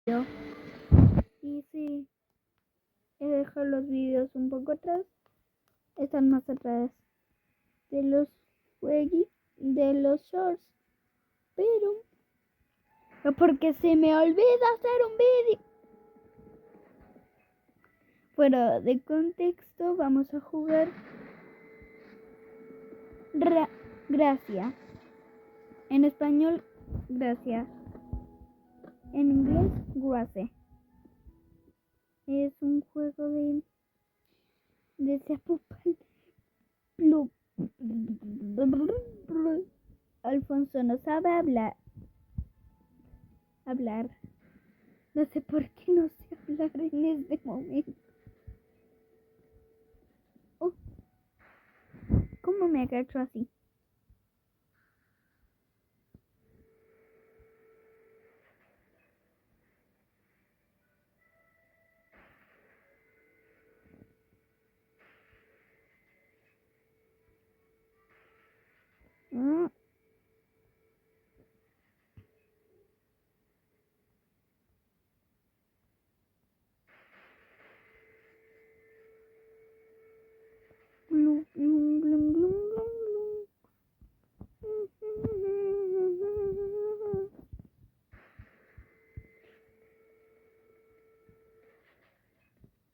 Yo. Y sí, he dejado los videos un poco atrás. Están más atrás de los de los shorts. Pero porque se me olvida hacer un vídeo. Fuera de contexto, vamos a jugar Gracia. En español, Gracia. En inglés, Grace. Es un juego de Alfonso no sabe hablar. No sé por qué no sé hablar en este momento. Oh, ¿cómo me agacho así?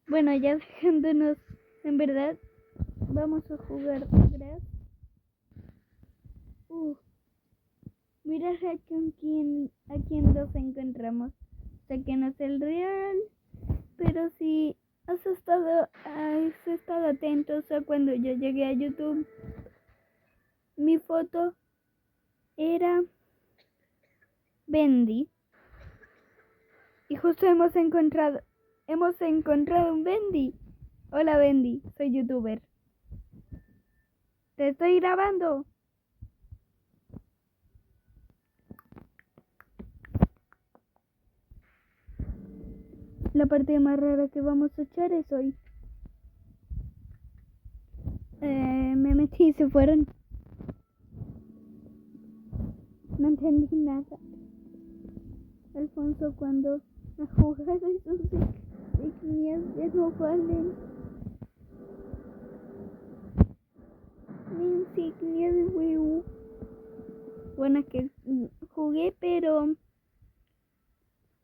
Bueno, ya dejándonos, en verdad, vamos a jugar Grass. Mira a quién nos encontramos. Sé que no es el real, pero si has estado atentos a cuando yo llegué a YouTube, mi foto era Bendy. Y justo hemos encontrado un Bendy. Hola Bendy, soy youtuber. Te estoy grabando. La parte más rara que vamos a echar es hoy. Me metí y se fueron. No entendí nada. Alfonso cuando ha jugado y sus insignias ya no valen. Mi insignia de Wii U. Bueno, que jugué, pero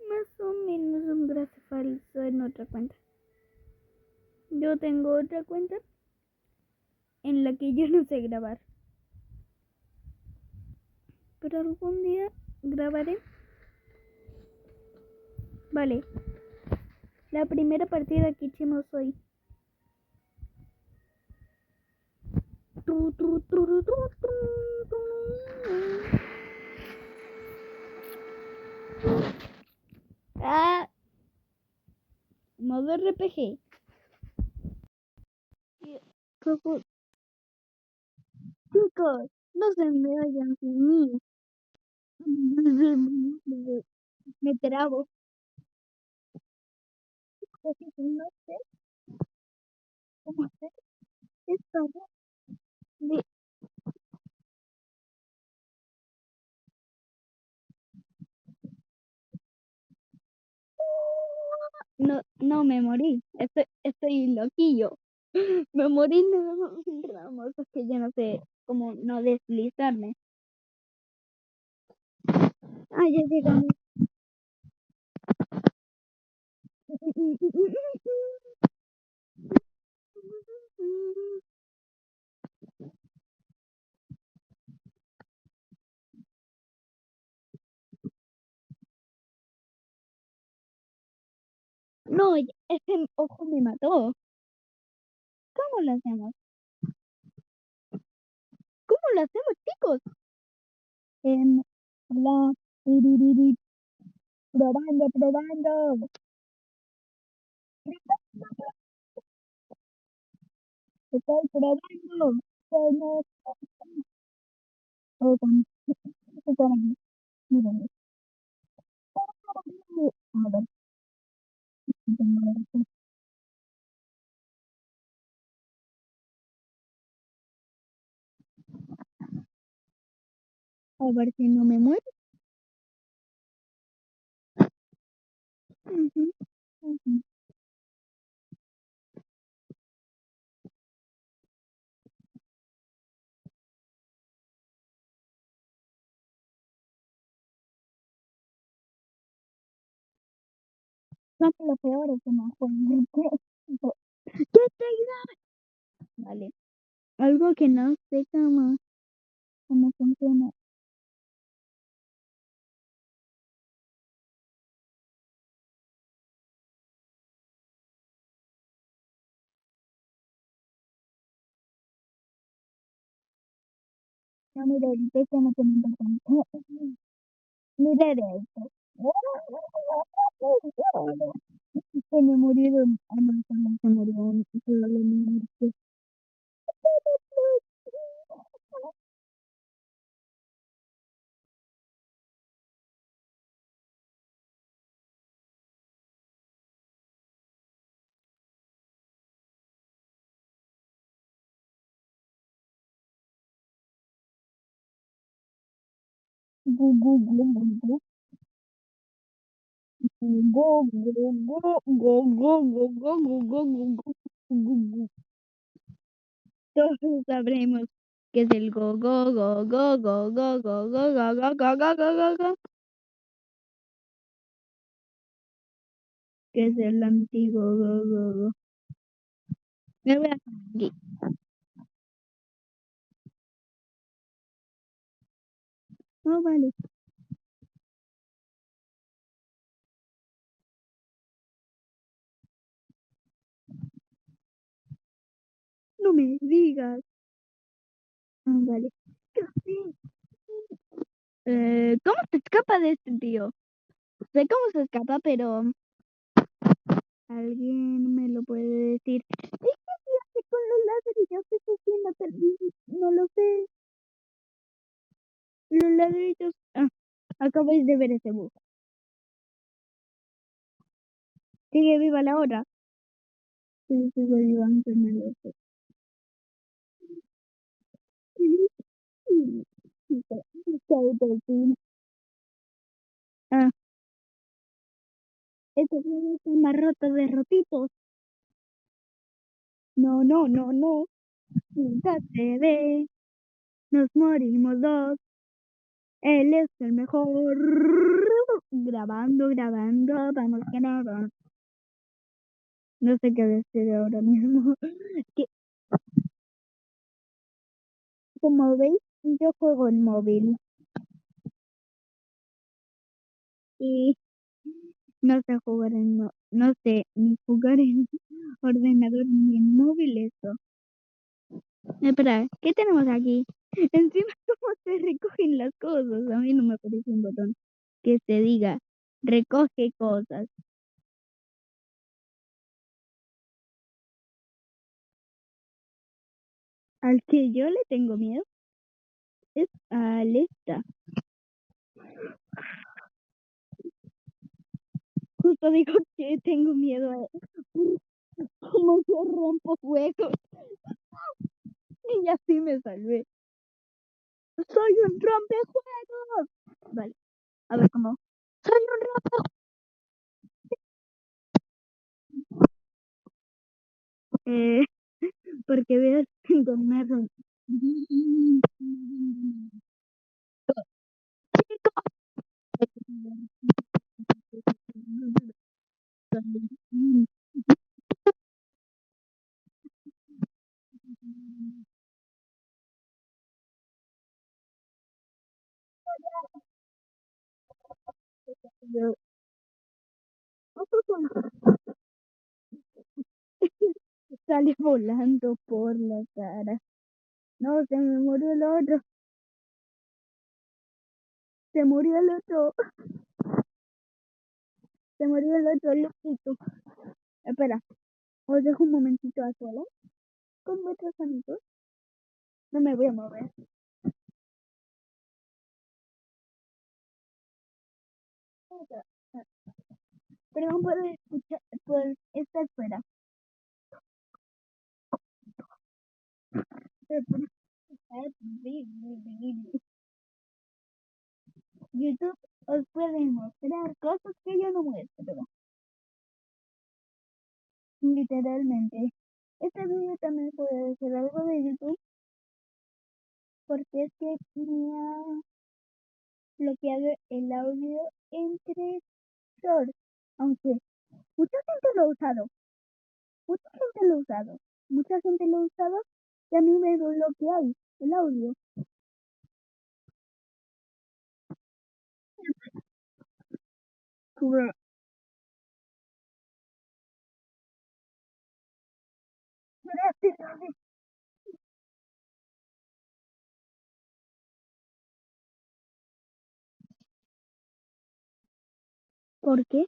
más o menos un gracias falso en otra cuenta. Yo tengo otra cuenta en la que yo no sé grabar. Pero algún día grabaré. Vale. La primera partida que hicimos hoy. Ah, modo RPG. Chicos, no se me vayan sin mí. Me trabo. No sé cómo hacer esto. No me morí. Estoy loquillo. Me morí nada más en ramos. Es que yo no sé cómo no deslizarme. Ah, ya llegamos. No, ese ojo me mató. ¿Cómo lo hacemos? ¿Cómo lo hacemos, chicos? Hola. Probando. Estoy probando. No, miren. A ver si no me muero. Ujú, ujú. No, pero lo peor es que no fue muy ¿Qué te Vale. Algo que no sé cómo funciona. No, mire, esto no tiene importancia. Mire esto. Se me murieron. Ah, no, se murió. Solo la muerte. Gu, gu, gu, gu, gu. Gu, gu, gu, gu, gu, gu, gu, gu, gu, gu, gu, gu. Todos sabremos que es el go, go, go, go, go, go, go, go, go, go, go, go, go, go, go, que es el antiguo go, go, go. Me voy a aquí. No, vale. No me digas. Ah, vale. Sí. ¿Cómo se escapa de este tío? Sé cómo se escapa, pero alguien me lo puede decir. Es que si hace con los ladrillos, eso sí, no lo sé. Los ladrillos. Ah, acabáis de ver ese bug. Sigue viva la hora. Sí, sigue viva, aunque me lo sé. Ah, este juego está más roto de rotitos. No, no, no, no. Nunca se ve. Nos morimos dos. Él es el mejor. Grabando, grabando. Vamos a grabar. No sé qué decir ahora mismo. Que, como veis, yo juego en móvil. Y no sé jugar no sé ni jugar en ordenador ni en móvil eso. Espera, ¿qué tenemos aquí? Encima, ¿cómo se recogen las cosas? A mí no me aparece un botón que se diga recoge cosas. Al que yo le tengo miedo es al esta. Justo digo que tengo miedo a cómo yo rompo juegos. Y así me salvé. Soy un rompejuegos. Vale, a ver cómo. Soy un rompejuegos. Eh, porque veas con una sale volando por la cara. No, se me murió el otro. Se murió el otro. Se murió el otro loquito. Espera, os dejo un momentito a solas con vuestros amigos. No me voy a mover. Perdón por escuchar, por estar fuera. YouTube os puede mostrar cosas que yo no muestro. literalmente. Este video también puede ser algo de YouTube, porque es que me ha bloqueado el audio entre shorts, aunque mucha gente lo ha usado, mucha gente lo ha usado, mucha gente lo ha usado y a mí me bloquea el audio. ¿Por qué?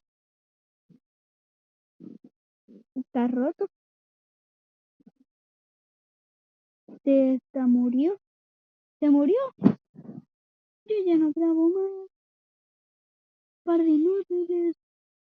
Está roto. Se murió. Se murió. Yo ya no grabo más. Par de minutos.